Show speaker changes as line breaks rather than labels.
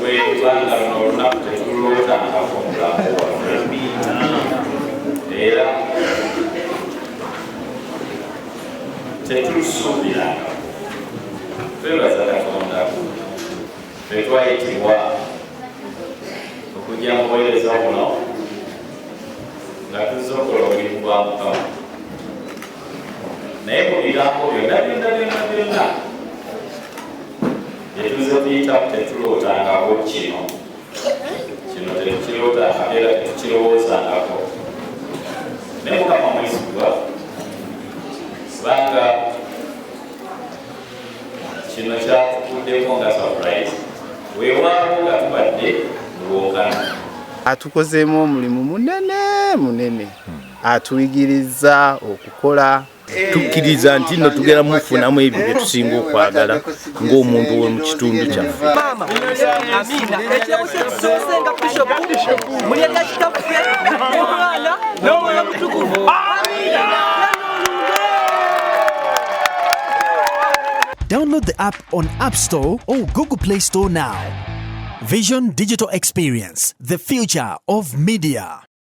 bwetubanga luno olunaku tetulotangako omulambo waffe era tetulusuubiranga. Twebaza Katonda twetwayitibwa okujja mu buweereza buno nga tuzze okola omulimu gwa Mukama. Naye mu bigambo byonna byetuze kuyitamu tetulootangako kino tetukilootanga era tetukirowoozangako. Naye Mukama mwesigwa kubanga kino kyatukuddeko nga surprise weewaawo nga tubadde luwonkana.
Atukozeemu omulimu munene atuyigiriza okukola.
Tukkiriza nti nno tugera mufunamu ebyo bye tusinga okwagala ng'omuntu we mu kitundu kyaffe.
Download the app on App Store or Google Play Store now. Vision Digital Experience, the future of media.